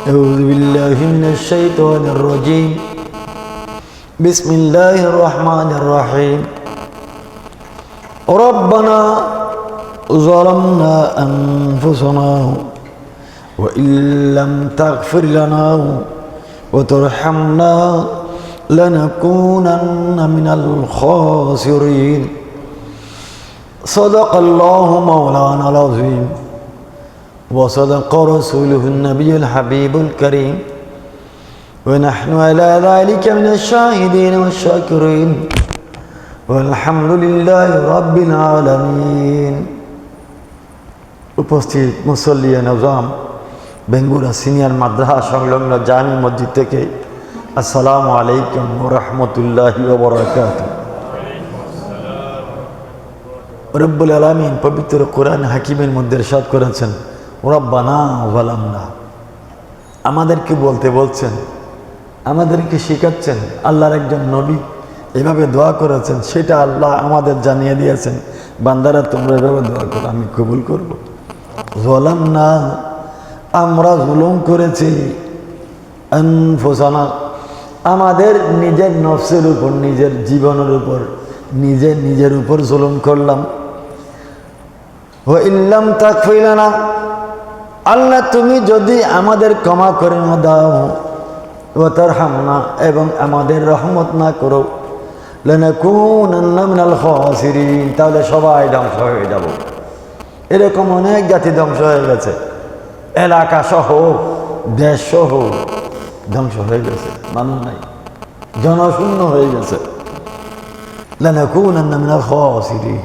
أعوذ بالله من الشيطان الرجيم بسم الله الرحمن الرحيم ربنا ظلمنا أنفسنا وإن لم تغفر لنا وترحمنا لنكونن من الخاسرين صدق الله مولانا العظيم وصدق رسوله النبي الحبيب الكريم ونحن على ذلك من الشاهدين والشاكرين والحمد لله رب العالمين উপস্থিত মুসল্লিয়ান আযম বেঙ্গুরা সিনিয়র মাদ্রাসা সংলগ্ন জামি মসজিদ থেকে আসসালামু আলাইকুম ওয়া রাহমাতুল্লাহি ওয়া বারাকাতুহু। রব্বুল আলামিন পবিত্র কোরআন হাকিমের মধ্যে ইরশাদ করেছেন রব্বানা যালামনা, আমাদেরকে বলতে বলছেন, আমাদেরকে শেখাচ্ছেন। আল্লাহর একজন নবী এভাবে দোয়া করেছেন, সেটা আল্লাহ আমাদের জানিয়ে দিয়েছেন, বান্দারা তোমরা এভাবে দোয়া করো, আমি কবুল করব। যালামনা, আমরা জুলুম করেছি, আনফুসানা, আমাদের নিজের নফসের উপর, নিজের জীবনের উপর, নিজের উপর জুলুম করলাম। ওয়া ইল্লাম তাগফির লানা, আল্লাহ তুমি যদি আমাদের ক্ষমা করে না দাও, ওয়া তারহামনা, এবং আমাদের রহমত না করো, লানাকুনান্না মিনাল খাসিরিন, তাহলে সবাই ধ্বংস হয়ে যাব। এরকম অনেক জাতি ধ্বংস হয়ে গেছে, এলাকা সহ দেশ সহ ধ্বংস হয়ে গেছে, মানুষ নাই, জনশূন্য হয়ে গেছে। লানাকুনান্না মিনাল খাসিরিন।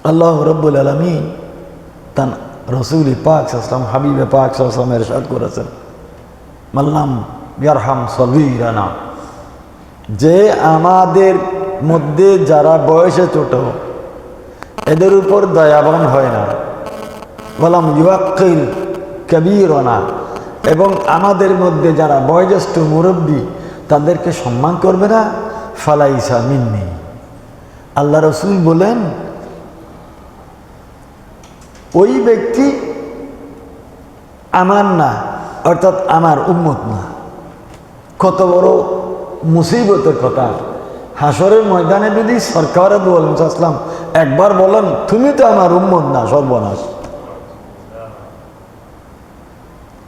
আল্লাহ রাব্বুল আলামিন তান রসুল পাক সাল্লাল্লাহু হাবিবে পাক সাল্লাল্লাহু ইরশাদ করেছেন, মাল্লাম ইয়ারহাম সগীরানা, যে আমাদের মধ্যে যারা বয়সে ছোট এদের উপর দয়াবান হয় না, ওয়ালাম ইউআক্কির কবীরানা, এবং আমাদের মধ্যে যারা বয়োজ্যেষ্ঠ মুরব্বী তাদেরকে সম্মান করবে না, ফালাইসা মিন্নি। আল্লাহ রসুল বলেন ওই ব্যক্তি আমার না, অর্থাৎ আমার উম্মত না। কত বড় মুসিবতের কথা! হাসরের ময়দানে যদি সরকার আসলাম একবার বলেন তুমি তো আমার উম্মত না, সর্বনাশ।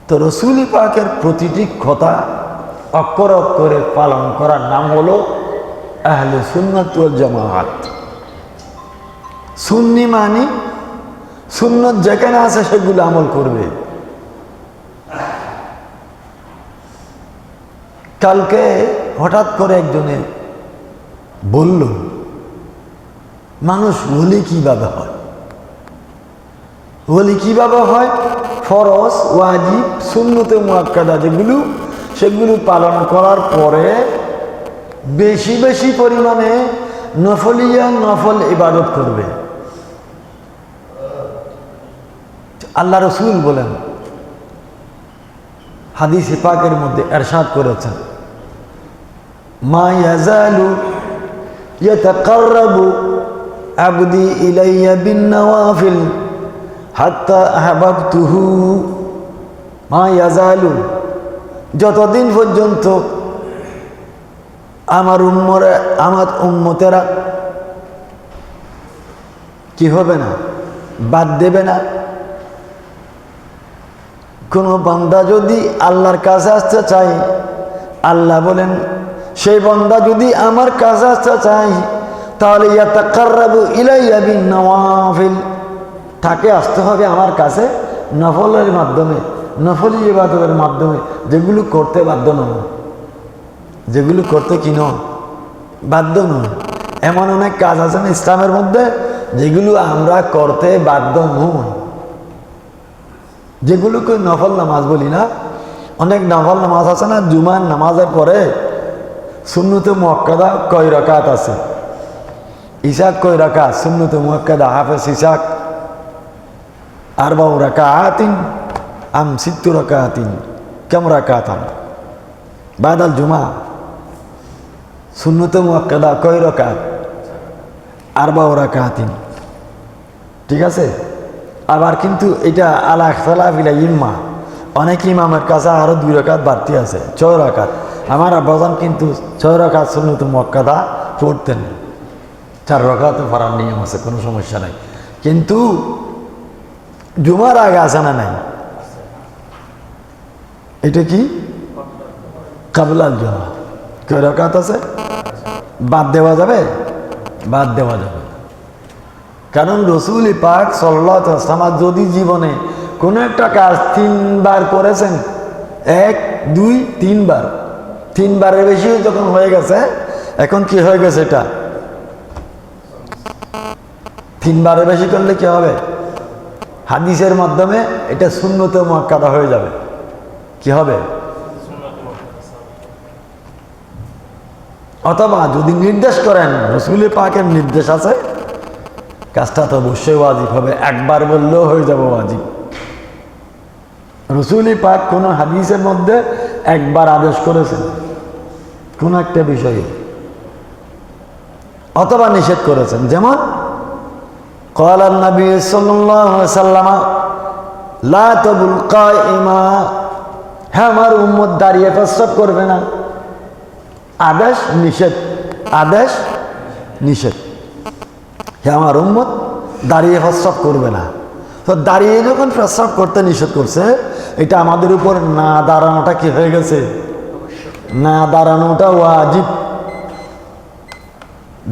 তো রসুল পাকের প্রতিটি কথা অক্ষর অক্ষরে পালন করার নাম হলো আহলে সুন্নাত ওয়াল জামাআত। সুন্নি মানি সুন্নত যেখানে আছে সেগুলো আমল করবে। কালকে হঠাৎ করে একজনে বলল, মানুষ ওলি কিভাবে হয়? ওলি কিভাবে হয়? ফরজ, ওয়াজিব, সুন্নতে মুআক্কাদা যেগুলো, সেগুলো পালন করার পরে বেশি বেশি পরিমাণে নফল ইবাদত করবে। আল্লাহ রসুল বলেন, হাদিসে পাকের মধ্যে ইরশাদ করেছেন, মা ইয়াজালু ইয়াতাকাররাবু আবদি ইলাইয়া বিন নওয়াফিল হাত্তা আহবাবতুহু। মা ইয়াজালু, যতদিন পর্যন্ত আমার উম্মতেরা কি হবে না, বাদ দেবে না। কোনো বান্দা যদি আল্লাহর কাছে আসতে চায়, আল্লাহ বলেন সেই বান্দা যদি আমার কাছে আসতে চায় তাহলে ইয়াতাকাররাবু ইলাইয়া বিন নওয়াফিল, তাকে আসতে হবে আমার কাছে নফলের মাধ্যমে, নফলি ইবাদতের মাধ্যমে, যেগুলো করতে বাধ্য নয়, যেগুলো করতে কি নয়, বাধ্য নয়। এমন অনেক কাজ আছে না ইসলামের মধ্যে যেগুলো আমরা করতে বাধ্য নই, যেগুলোকে নফল নামাজ বলি না। অনেক নফল নামাজ আছে না, জুমার নামাজের পরে সুন্নতে মুআক্কাদা কয় রাকাত আছে, ইশাক কয় রাকাত, সুন্নতে মুআক্কাদা হাফেজ ইশাক আরবাউ রাকাতিন আম সিত্তু রাকাতিন কাম রাকাতান বাদাল জুমা। সুন্নতে মুআক্কাদা কয় রাকাত? আরবাউ রাকাতিন, ঠিক আছে। আবার কিন্তু এটা আলা ইখতিলাফিল ইম্মা, অনেক ইমামের কাছে আরও 2 রাকাত বাড়তি আছে, 6 রাকাত। আমার আব্বাজান কিন্তু 6 রাকাত সুন্নত মুআক্কাদা পড়তেন। 4 রাকাত পড়ার নিয়ম আছে, কোনো সমস্যা নাই। কিন্তু জুমার আগে আছে না নাই? এটা কি কাবলাল জুমা, কয় রাকাত আছে? বাদ দেওয়া যাবে? বাদ দেওয়া যাবে। কারণ রসুল পাক সাল্লাল্লাহু আলাইহি ওয়াসাল্লাম যদি জীবনে কোনো একটা কাজ 3 বার করেছেন, 1 2 3 বার, 3 বারের বেশি যখন হয়ে গেছে, এখন কি হয়ে গেছে? এটা 3 বারের বেশি করলে কি হবে? হাদিসের মাধ্যমে এটা সুন্নতে মুআক্কাদা হয়ে যাবে। কি হবে? অথবা যদি নির্দেশ করেন, রসুল পাকের নির্দেশ আছে, কাজটা তো অবশ্যই ওয়াজিব হবে। একবার বললেও হয়ে যাবে ওয়াজিব। রসুল পাক কোন হাদিসের মধ্যে একবার আদেশ করেছেন কোন একটা বিষয়ে, অথবা নিষেধ করেছেন। যেমন ক্বালা নবী সাল্লাল্লাহু আলাইহি ওয়াসাল্লাম লা তাবুল কাইমা, হ্যাঁ আমার উম্মত দাঁড়িয়ে প্রস্রাব করবে না। আদেশ নিষেধ, আদেশ নিষেধ। হ্যাঁ আমার উম্মত দাঁড়িয়ে প্রস্রাব করবে না। তো দাঁড়িয়ে যখন প্রস্রাব করতে নিষেধ করছে, এটা আমাদের উপর না দাঁড়ানোটা কি হয়ে গেছে? না দাঁড়ানোটা ওয়াজিব।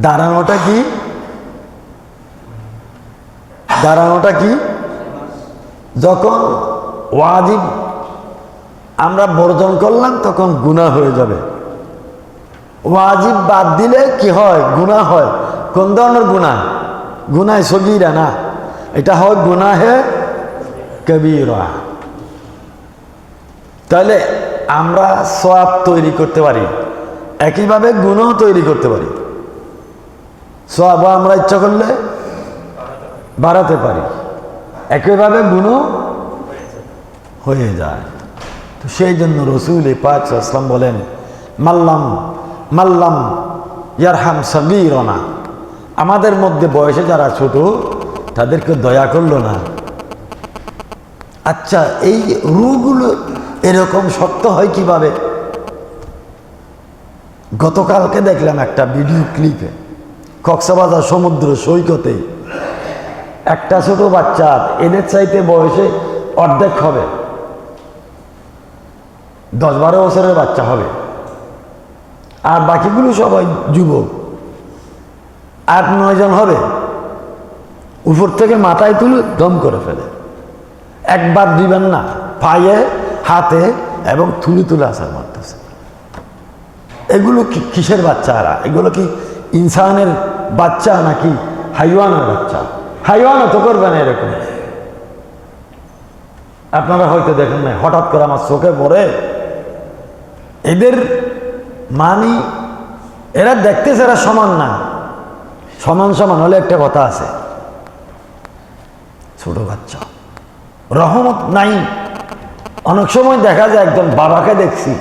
দাঁড়ানোটা কি? দাঁড়ানোটা কি? যখন ওয়াজিব আমরা বর্জন করলাম তখন গুনাহ হয়ে যাবে। ওয়াজিব বাদ দিলে কি হয়? গুনাহ হয়। কোন ধরনের গুনাহ? গুনাহে সগীরা না, এটা হয় গুনাহে কবীরা। তাহলে আমরা সওয়াব তৈরি করতে পারি, একইভাবে গুনাহ তৈরি করতে পারি। সওয়াব আমরা ইচ্ছা করলে বাড়াতে পারি, একইভাবে গুনাহ হয়ে যায়। তো সেই জন্য রসুল পাক সাল্লাল্লাহু আলাইহি ওয়াসাল্লাম বলেন, মাল্লাম ইয়ারহাম সগীরানা, আমাদের মধ্যে বয়সে যারা ছোট তাদেরকে দয়া করলো না। আচ্ছা, এই রুগুলো এরকম শক্ত হয় কিভাবে? গতকালকে দেখলাম একটা ভিডিও ক্লিপে, কক্সবাজার সমুদ্র সৈকতে একটা ছোট বাচ্চা, এদের চাইতে বয়সে অর্ধেক হবে, 10-12 বছরের বাচ্চা হবে, আর বাকিগুলো সবাই যুবক, 8-9 জন হবে। উপর থেকে মাথায় তুলে দম করে ফেলে, একবার দিবেন না, পায়ে হাতে এবং তুলে তুলে আসার মারতেছে। এগুলো কিসের বাচ্চারা? এগুলো কি ইনসানের বাচ্চা নাকি হাইওয়ানের বাচ্চা? হাইওয়ানও তো করবে না এরকম। আপনারা হয়তো দেখেন না, হঠাৎ করে আমার চোখে পড়ে এদের মানি, এরা দেখতেছে এরা সমান না, সমান সমান হলে একটা কথা আছে, ছোট বাচ্চা রহমত নাই। অনেক সময় দেখা যায় একজন বাবাকে দেখছি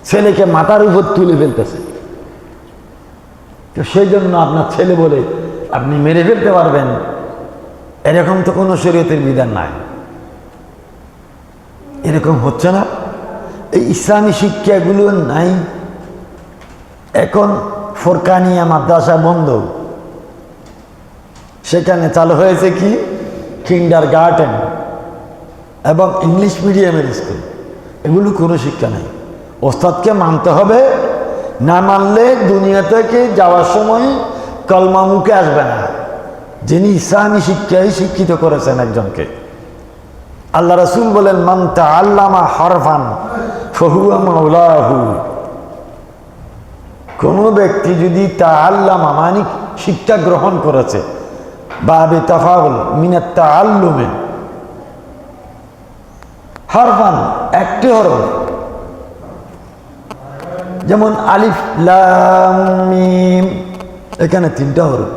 ছেলেকে মাথার উপর তুলে ফেলতেছে। তো সেই জন্য আপনার ছেলে বলে আপনি মেরে ফেলতে পারবেন, এরকম তো কোনো শরীয়তের বিধান নাই। এরকম হচ্ছে না, এই ইসলামী শিক্ষাগুলো নাই। এখন ফোরকানিয়া মাদ্রাসা বন্ধ, সেখানে চালু হয়েছে কি কিন্ডার গার্ডেন এবং ইংলিশ মিডিয়ামের স্কুল। এগুলো কোনো শিক্ষা নাই, ওস্তাদকে মানতে হবে, না মানলে দুনিয়া থেকে যাওয়ার সময় কলমা মুখে আসবে না। যিনি ইসলামী শিক্ষায় শিক্ষিত করেছেন একজনকে, আল্লাহ রাসূল বলেন, মান তাআল্লামা হারফান ফাহুয়া মাওলাহু। কোনো ব্যক্তি যদি তাআল্লামা মানে শিক্ষা গ্রহণ করেছে, বাবে তাফাউল মিনাত তাআল্লুমে, হারফান একটি হরফ, যেমন আলিফ লাম মিম, এখানে 3টা হরফ,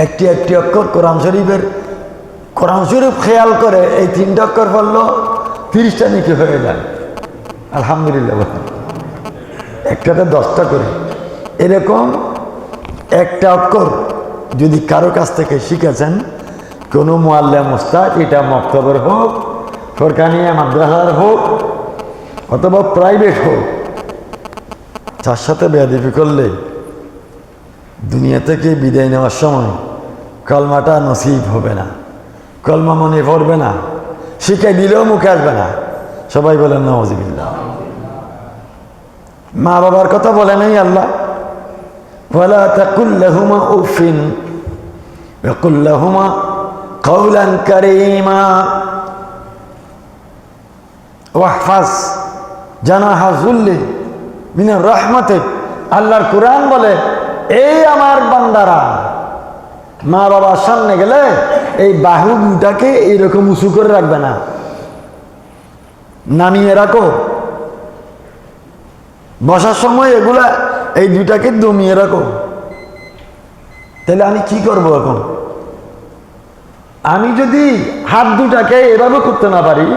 একটি একটি অক্ষর। কোরআন শরীফের, কোরআন শরীফ খেয়াল করে এই 3টা অক্ষর পড়লো 30টা নাকি হয়ে যায়। আলহামদুলিল্লাহ, একটাতে 10টা করে। এরকম একটা অক্ষর যদি কারো কাছ থেকে শিখেছেন কোনো মুআল্লিম উস্তাদ, এটা মক্তবের হোক, ফরকানিয়া মাদ্রাসার হোক, অথবা প্রাইভেট হোক, তার সাথে বেয়াদবি করলে দুনিয়া থেকে বিদায় নেওয়ার সময় কলমাটা নসিব হবে না, কলমা মনে পড়বে না, শিখাই দিলেও মুখে আসবে না। সবাই বলেন নাউযুবিল্লাহ। মা বাবার কথা বলে নাই আল্লাহ, ওয়ালা তাকুল লাহুমা উফিন ওয়া কুল লাহুমা কাওলান কারীমা ওয়াহফাজ জানাহা যুল্লি মিনার রাহমাতিক। আল্লাহর কুরআন বলে, এই আমার বান্দারা মা বাবার সামনে গেলে এই বাহু দুটাকে এইরকম উঁচু করে রাখবে না, নামিয়ে রাখো। বসার সময় এগুলা এই দুটাকে দমিয়ে রাখো। তাহলে আমি কি করব এখন? আমি যদি হাত দুটাকে এভাবে করতে না পারি,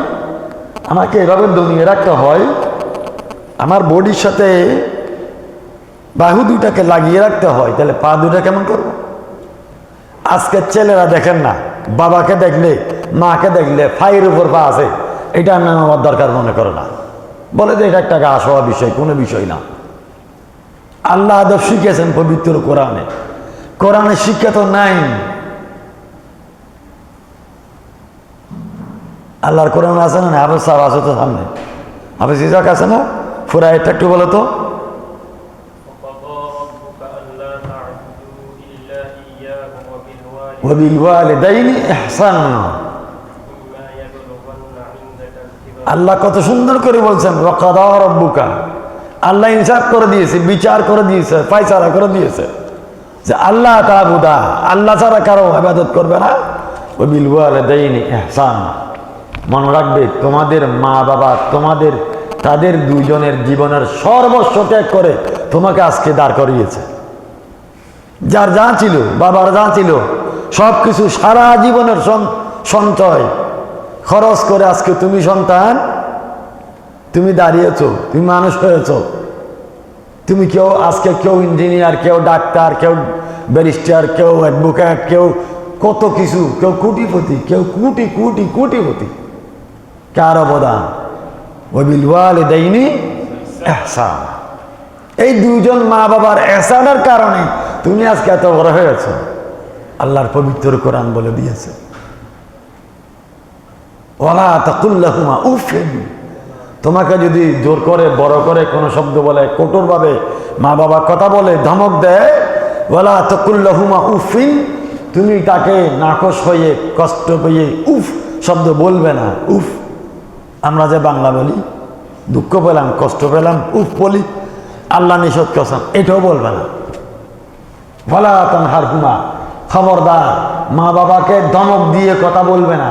আমাকে এভাবে দমিয়ে রাখতে হয়, আমার বডির সাথে বাহু দুটাকে লাগিয়ে রাখতে হয়, তাহলে পা দুটা কেমন করব? আজকের ছেলেরা দেখেন না, বাবাকে দেখলে মাকে দেখলে ফাইয়ের উপর পা আছে, এটা নামাবার দরকার মনে করে না, বলে যে এটা একটা গা শোয়া বিষয়, কোনো বিষয় না। আল্লাহ আদব শিখেছেন পবিত্র কোরআনে, কোরআনে শিক্ষা তো নাই। আল্লাহর কোরআন আছে না? হাফেজ সাহেব আছে তো সামনে, হাফেজ ইজাক আছে না? ফুরা এটা একটু বলো তো। ওয়াবিলওয়ালিদাইনি ইহসানা। আল্লাহ কত সুন্দর করে বলছেন, ওয়াকাদা রাব্বুকা। আল্লাহ ইনসাফ করে দিয়েছে, বিচার করে দিয়েছে, ফায়সালা করে দিয়েছে যে আল্লাহ তা'বুদা, আল্লাহ ছাড়া কারো ইবাদত করবে না। ওয়াবিলওয়ালিদাইনি ইহসানা। মনে রাখবে, তোমাদের মা বাবা তোমাদের তাদের দুইজনের জীবনের সর্বস্ব ত্যাগ করে তোমাকে আজকে দাঁড় করিয়েছে। যার যা ছিল, বাবার যা ছিল, সব কিছু সারা জীবনের সঞ্চয় খরচ করে আজকে তুমি সন্তান, তুমি দাঁড়িয়েছো, তুমি মানুষ হয়েছো। তুমি কেউ আজকে কেউ ইঞ্জিনিয়ার, কেউ ডাক্তার, কেউ ব্যারিস্টার, কেউ অ্যাডভোকেট, কেউ কত কিছু, কেউ কোটিপতি, কেউ কোটি কোটি কোটিপতি। কার অবদান? ওয়াবিল ওয়ালিদাইনি ইহসান। এই দুইজন মা বাবার ইহসানের কারণে তুমি আজকে এত বড় হয়েছ। আল্লাহর পবিত্র কোরআন বলে দিয়েছে, ওয়ালা তাকুল লাহুমা উফিন। তোমাকে যদি জোর করে বড় করে কোনো শব্দ বলে, কঠোরভাবে মা বাবা কথা বলে, ধমক দেয়, ওয়ালা তাকুল লাহুমা উফিন, তুমি তাকে নাকশ হয়ে কষ্ট পেয়ে উফ শব্দ বলবে না। উফ আমরা যে বাংলা বলি, দুঃখ পেলাম, কষ্ট পেলাম, উফ বলি, আল্লাহ নিষেধ করেছেন, এটাও বলবে না। ওয়ালা তানহারহুমা, খবরদার মা বাবাকে ধমক দিয়ে কথা বলবে না।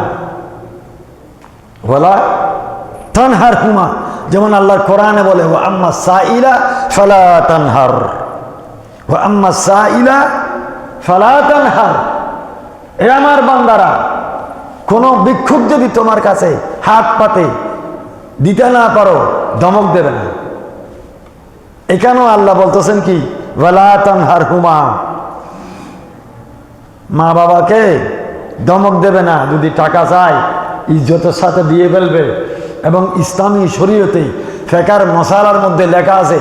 ওয়ালা তানহারহুমা, যেমন আল্লাহর কোরআনে বলে, ওয়া আম্মা সাইলা ফালা তানহার, ওয়া আম্মা সাইলা ফালা তানহার। এ আমার বান্দারা, কোন ভিক্ষুক যদি তোমার কাছে হাত পাতে দিতে না পারো, ধমক দেবে না। এখানেও আল্লাহ বলতেছেন কি, ওয়ালা তানহারহুমা, মা বাবাকে ধমক দেবে না। যদি টাকা চায় ইজ্জতের সাথে দিয়ে ফেলবে। এবং ইসলামী শরীয়তে ফিকহের মাসালার মধ্যে লেখা আছে,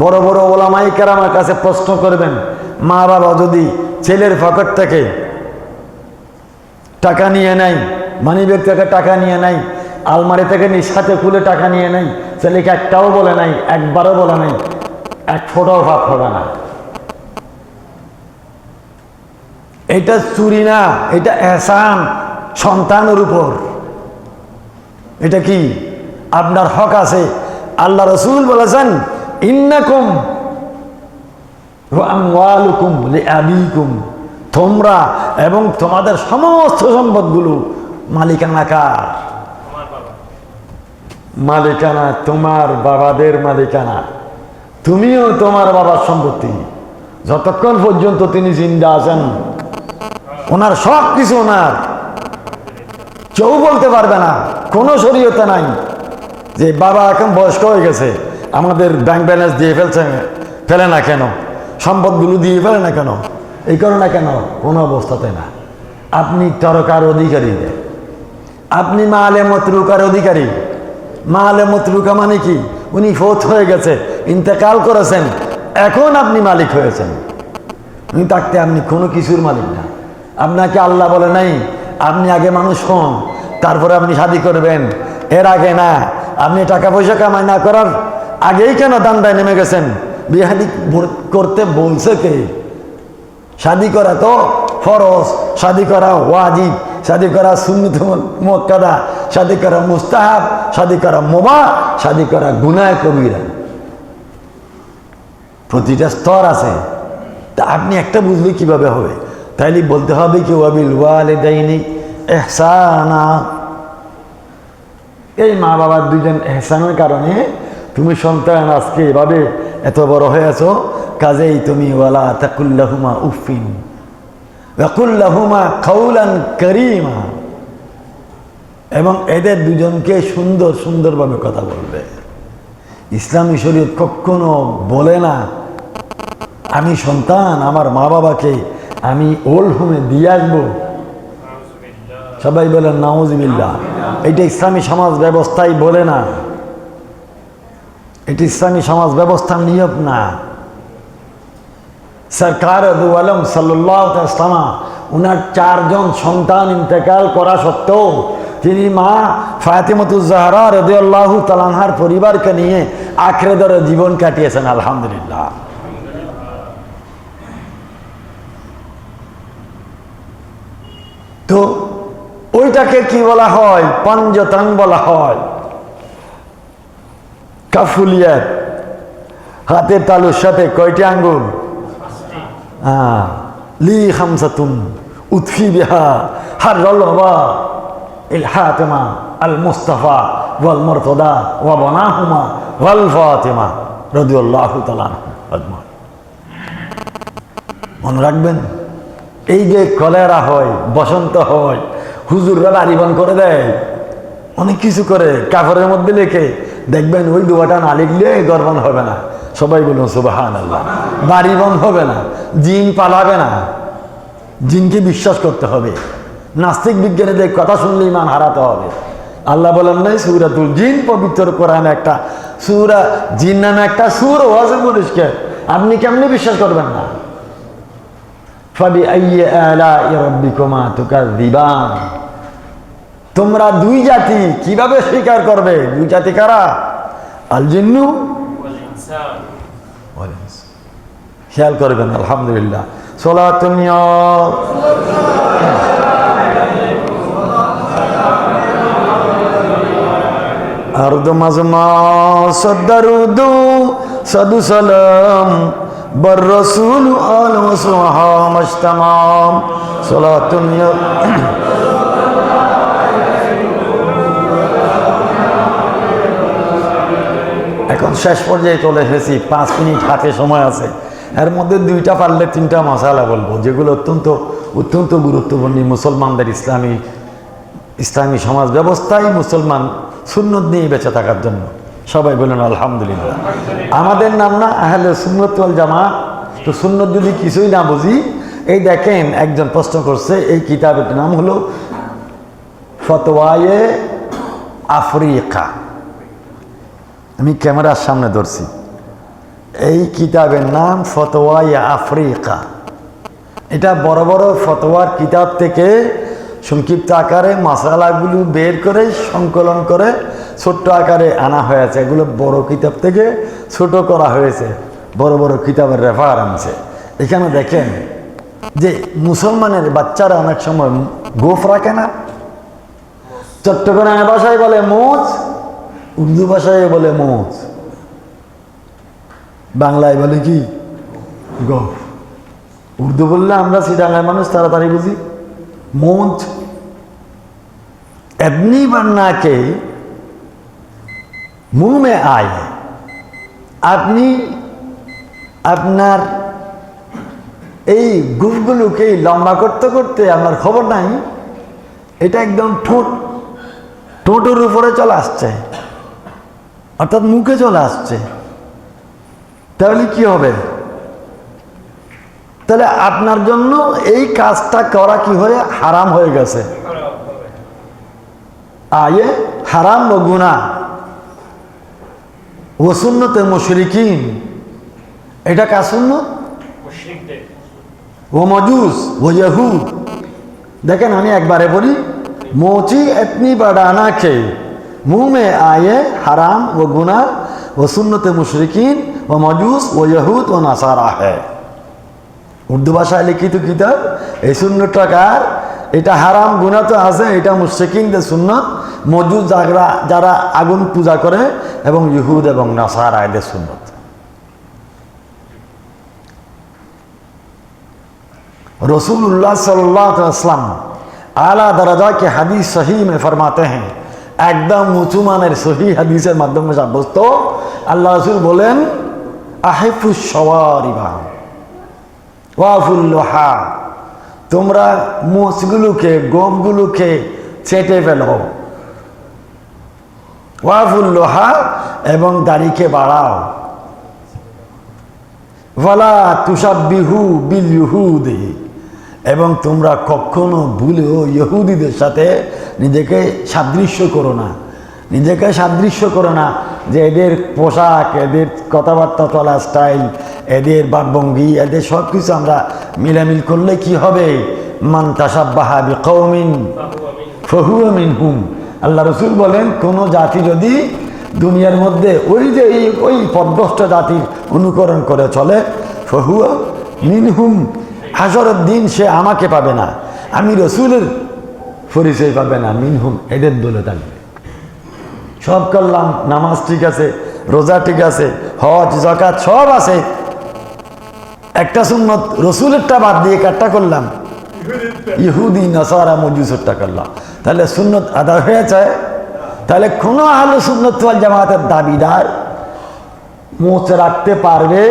বড় বড় ওলামায়ে কেরামের কাছে প্রশ্ন করবেন, মা বাবা যদি ছেলের পকেট থেকে টাকা নিয়ে নেয়, মানিব্যাগ থেকে টাকা নিয়ে নেয়, আলমারি থেকে সাথে খুলে টাকা নিয়ে নেয়, ছেলেকে একটাও বলে নাই, একবারও বলে নাই, এক ফোঁটাও ভাব হবে না। এটা চুরি না, এটা এহসান সন্তানের উপর। এটা কি আপনার হক আছে। আল্লাহ রাসূল বলেছেন, ইন্নাকুম ওয়া আমওয়ালুকুম লিআবিকুম, তোমরা এবং তোমাদের সমস্ত সম্পদগুলো মালিকানা কার? মালিকানা তোমার বাবাদের মালিকানা। তুমিও তোমার বাবার সম্পত্তি। যতক্ষণ পর্যন্ত তিনি জিন্দা আছেন, ওনার সব কিছু ওনার। কেউ বলতে পারবে না, কোনো শরীয়তে নাই যে বাবা এখন বয়স্ক হয়ে গেছে, আমাদের ব্যাংক ব্যালেন্স দিয়ে ফেলে না কেন, সম্পদগুলো দিয়ে ফেলে না কেন, এই করে না কেন, কোনো অবস্থাতে না। আপনি তরকার অধিকারী, আপনি মালে মতরুকার অধিকারী। মালে মতরুকা মানে কি? উনি ফৌত হয়ে গেছে, ইন্তেকাল করেছেন, এখন আপনি মালিক হয়েছেন। উনি থাকতে আপনি কোনো কিছুর মালিক না। আপনাকে আল্লাহ বলে নাই আপনি আগে মানুষ হন তারপরে আপনি শাদী করবেন, এর আগে না। আপনি টাকা পয়সা কামাই না করার আগেই কেন দান্দায় নেমে গেছেন? বিয়ে শাদী করতে বলছে কে? শাদী করা তো ফরজ, শাদী করা ওয়াজিব, শাদী করা সুন্নত মুআক্কাদা, শাদী করা মুস্তাহাব, শাদী করা মুবাহ, শাদী করা গুনাহ কবিরা। প্রতিটা স্তর আছে। তা আপনি একটা বুঝলে কিভাবে হবে? তাইলে বলতে হবে কি ওয়াবিল ওয়ালিদাইনি ইহসানা। এই মা বাবার দুইজন ইহসানের কারণে তুমি সন্তান আজকে এভাবে এত বড় হয়েছো। কাজেই তুমি ওয়ালা তাকুল্লাহুমা উফিন ওয়াকুল্লাহুমা কাউলান কারীমা, এবং এদের দুজনকে সুন্দর সুন্দরভাবে কথা বলবে। ইসলামী শরীয়ত কখনো বলে না আমি সন্তান আমার মা বাবাকে আমি ওল্ড হোমে দিয়ে আসবো। সবাই বলেন নাউজুবিল্লাহ। এটা ইসলামী সমাজ ব্যবস্থাই বলে না, এটি ইসলামী সমাজ ব্যবস্থার নিয়ম না। সরকার দু আলম সাল্লাল্লাহু আলাইহি ওয়াসাল্লাম উনার 4 জন সন্তান ইন্তেকাল করা সত্ত্বেও তিনি মা ফাতিমাতুজ জাহরা রাদিয়াল্লাহু তাআলা আনহার পরিবারকে নিয়ে আঁকড়ে ধরে জীবন কাটিয়েছেন। আলহামদুলিল্লাহ। তো ওইটাকে কি বলা হয়? পঞ্চতাং বলা হয়। কাফুলিয়াত, হাতের তালুর সাথে কয়টি আঙ্গুল? লি খামসাতুন উৎফি বিহা হাররাল ওয়াবা ইল হাতিমা আল মুস্তাফা ওয়াল মুরতাদা ওয়া বানাহুমা ওয়াল ফাতিমা রাদিয়াল্লাহু তাআলা আজমাইন। মনে রাখবেন, এই যে কলেরা হয়, বসন্ত হয়, হুজুররা বাড়ি বন্ধ করে দেয়, অনেক কিছু করে কাপড়ের মধ্যে লেখে, দেখবেন ওই দোয়াটা না লিখলে গরবান হবে না। সবাই বলুন সুবহানাল্লাহ। বাড়ি বন্ধ হবে না, জিন পালাবে না, জিনকে বিশ্বাস করতে হবে। নাস্তিক বিজ্ঞানীদের কথা শুনলে ইমান হারাতে হবে। আল্লাহ বলেন নাই সূরাতুল জিন, পবিত্র কোরআনে একটা সূরা জিন নামে একটা সূরা আছে পরিষ্কার। আপনি কেমনে বিশ্বাস করবেন না? ফাবিআইয়ি আলাই রাব্বিকুমা তুকাযযিবান। তোমরা দুই জাতি কিভাবে স্বীকার করবে? দুই জাতি কারা? আল জিন্নু ওয়াল ইনসান। খেয়াল করবেন। আলহামদুলিল্লাহ। সালাতুন ইয়া আরদু মাজমা সাদরুদু সাদু সালাম বর রাসূল আল ওয়াসহা মুজতামাম। সালাতুন ইয়া এখন শেষ পর্যায়ে চলে এসেছি। 5 মিনিট হাতে সময় আছে। এর মধ্যে 2টা পারলে 3টা মশালা বলবো, যেগুলো অত্যন্ত অত্যন্ত গুরুত্বপূর্ণ মুসলমানদের ইসলামী সমাজ ব্যবস্থায় মুসলমান সুন্নত নিয়ে বেঁচে থাকার জন্য। সবাই বলেন আলহামদুলিল্লাহ। আমাদের নাম না আহলে সুন্নাত ওয়াল জামাত। তো সুন্নত যদি কিছুই না বুঝি, এই দেখেন একজন প্রশ্ন করছে, এই কিতাবের নাম হলো ফতওয়ায়ে আফ্রিকা। আমি ক্যামেরার সামনে ধরছি। এই কিতাবের নাম ফতওয়ায়ে আফ্রিকা। এটা বড় বড় ফতোয়ার কিতাব থেকে সংক্ষিপ্ত আকারে মাসালাগুলো বের করে সংকলন করে ছোট্ট আকারে আনা হয়েছে। এগুলো বড় কিতাব থেকে ছোট করা হয়েছে, বড় বড় কিতাবের রেফারেন্সে। এখানে দেখেন যে মুসলমানের বাচ্চারা অনেক সময় গোফ রাখে না। চট্টগ্রামের ভাষায় বলে মোচ, উর্দু ভাষায় বলে মোচ, বাংলায় বলে কি গোফ। উর্দু বললে আমরা সিটাঙ্গার মানুষ তাড়াতাড়ি বুঝি। মোচ এমনি बनना के मुंह में आए। আপনি আপনার এই গুফগুলোকে লম্বা করতে করতে আপনার খবর নাই, এটা একদম ঠোঁটের উপরে চলে আসছে, অর্থাৎ মুখে চলে আসছে। তাহলে কি হবে? তাহলে আপনার জন্য এই কাজটা করা কি হয়ে হারাম হয়ে গেছে। আয়ে হারাম ও গুনাহ ও সুন্নতে মুশরিকিন, এটা কার সুন্নত? ও মজুস ও ইহুদ। দেখেন আমি একবারে বলি, मोची इतनी बढ़ाना के मुंह में आए हराम व गुनाह व सुन्नत मुशरिकीन व मजूस व यहूद व नसारा है। उर्दू भाषाয় লিখিত কিতাব এই সুন্নতটা কার? এটা হারাম গুনাহ তো আছে, এটা মুশরিকিনদের সুন্নত, মজুস যারা আগুন পূজা করে এবং ইহুদ এবং নাসারা এদের সুন্নত। रसूलुल्लाह सल्लल्लाहु अलैहि वसल्लम आला दरजा के हदीस सही में फरमाते हैं, एकदम ऊंचू माনের सही হাদিসের মাধ্যমে সাব্যস্ত, আল্লাহ রাসূল বলেন আহিফুস শাওয়ারিবা ওয়াফুল লোহা, তোমরা মোষগুলোকে গোপগুলোকে ছেটে ফেলো, ওয়াফুল লোহা এবং দাড়িকে বাড়াও, ওয়ালা তুসাব্বিহু বিল ইহুদি, এবং তোমরা কখনো ভুলেও ইহুদিদের সাথে নিজেকে সাদৃশ্য করো না। নিজেকে সাদৃশ্য করো না যে এদের পোশাক, এদের কথাবার্তা চলা স্টাইল, এদের বাকভঙ্গি, এদের সব কিছু আমরা মিলামিল করলে কি হবে? মান তাশাব্বাহা বিকওমিন ফাহুয়া মিনহুম। আল্লাহ রাসূল বলেন, কোন জাতি যদি দুনিয়ার মধ্যে ওই পদভ্রষ্ট জাতির অনুকরণ করে চলে, ফাহুয়া মিনহুম, হাসরের দিন সে আমাকে পাবে না, আমি রসুলের পরিচয় পাবে না, মিনহুম এদের দলে থাকবে। সব করলাম, নামাজ ঠিক আছে, রোজা ঠিক আছে, হজ যাকাত সব আছে, একটা সুন্নত রসুলেরটা বাদ দিয়ে কাটটা করলাম, ইহুদি নাসারা মজুসেরটা করলাম, তাহলে সুন্নত আদায় হয়েছে। তাহলে কোনো আহলে সুন্নাত ওয়াল জামাতের দাবিদার মুখ রাখতে পারবে,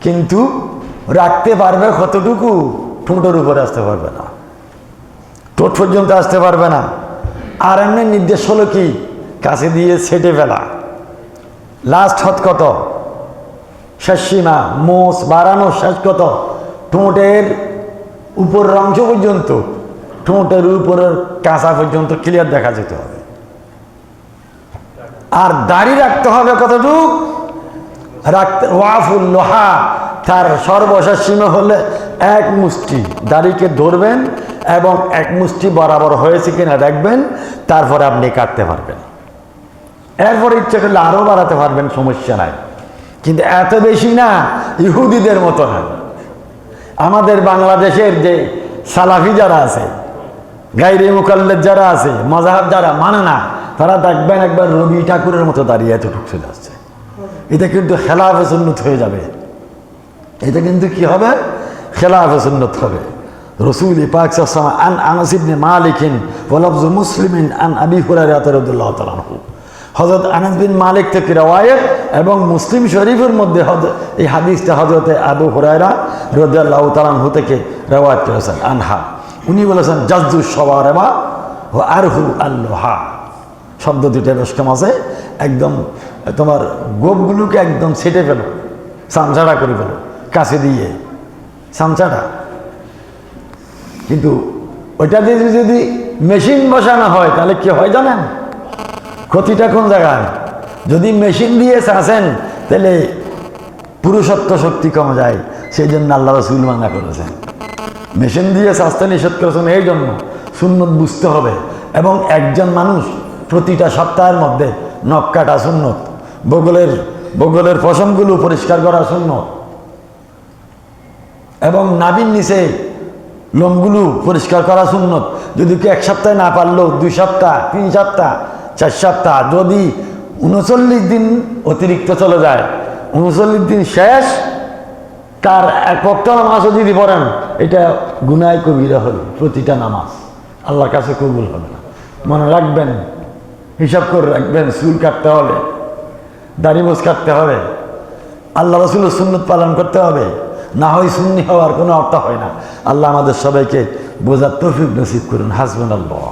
কিন্তু রাখতে পারবে কতটুকু? ঠোঁটের উপরে আসতে পারবে না, ঠোঁট পর্যন্ত আসতে পারবে না। আর এমনি নির্দেশ হলো কি? কাছে দিয়ে ছেটে ফেলা। লাস্ট হত কত? শেষ সীমা, মোষ বাড়ানো শেষ কত? ঠোঁটের উপরের অংশ পর্যন্ত, ঠোঁটের উপরের কাঁচা পর্যন্ত ক্লিয়ার দেখা যেতে হবে। আর দাড়ি রাখতে হবে কতটুকু? রাখতে ওয়াফুল লোহা, তার সর্বশেষ সীমা হলে এক মুষ্টি দাড়িকে ধরবেন এবং এক মুষ্টি বরাবর হয়েছে কিনা দেখবেন, তারপরে আপনি কাটতে পারবেন। এরপরে ইচ্ছে করলে আরও বাড়াতে পারবেন, সমস্যা নাই, কিন্তু এত বেশি না, ইহুদিদের মতো না। আমাদের বাংলাদেশের যে সালাফি যারা আছে, গায়রে মুকাল্লিদ যারা আছে, মাযহাব যারা মানে না, তারা দেখবেন একবার রবি ঠাকুরের মতো দাঁড়িয়ে এতটুকু চলে আসছে। এটা কিন্তু খেলাফে সুন্নত হয়ে যাবে, এটা কিন্তু কি হবে? খেলাফে সুন্নত হবে। রসূল পাক সাল্লাল্লাহু আলাইহি ওয়াসাল্লাম আন আনাস ইবনে মালিক ওয়া লফজ মুসলিম আন আবি হুরায়রা রাদিয়াল্লাহু তাআলা আনহু, হযরত আনাস বিন মালিক থেকে রওয়ায়াত এবং মুসলিম শরীফের মধ্যে এই হাদিসটা হযরত আবু হুরায়রা রাদিয়াল্লাহু তাআলা আনহু থেকে রওয়ায়াত করেছেন। আনহা উনি বলেছেন, জাজ্জু শাওয়ারিবা ওয়া আরহু আল-লোহা, শব্দ দুটো বেশ কম আছে। একদম তোমার গোপগুলোকে একদম ছেটে ফেলো, চামচাটা করে ফেলো কাছে দিয়ে, চামচাটা। কিন্তু ওইটা দিয়ে যদি মেশিন বসানো হয় তাহলে কি হয় জানেন? ক্ষতিটা কোন জায়গায়? যদি মেশিন দিয়ে চাষেন তাহলে পুরুষত্ব শক্তি কমে যায়, সেই জন্য আল্লাহ রাসূল মানা করেছেন। মেশিন দিয়ে চাষতে নিষেধ করেছেন, এই জন্য সুন্নত বুঝতে হবে। এবং একজন মানুষ প্রতিটা সপ্তাহের মধ্যে নখ কাটা সুন্নত, বগলের পশমগুলো পরিষ্কার করা সুন্নত, এবং নাভির নিচে লোমগুলো পরিষ্কার করা সুন্নত। যদি কি এক সপ্তাহে না পারলো 2 সপ্তাহ, 3 সপ্তাহ, 4 সপ্তাহ, যদি 39 দিন অতিরিক্ত চলে যায়, 39 দিন শেষ, তার এক ওয়াক্ত নামাজও যদি পড়েন, এটা গুনায় কবিরা হবে। প্রতিটা নামাজ আল্লাহর কাছে কবুল হবে না। মনে রাখবেন, হিসাব করে রাখবেন, চুল কাটতে হবে, দাড়ি মোছ কাটতে হবে, আল্লাহ রাসূলের সুন্নত পালন করতে হবে, না হয় সুন্নি হওয়ার কোনো অর্থ হয় না। আল্লাহ আমাদের সবাইকে বোঝার তৌফিক নসিব করুন। হাসবুনাল্লাহ।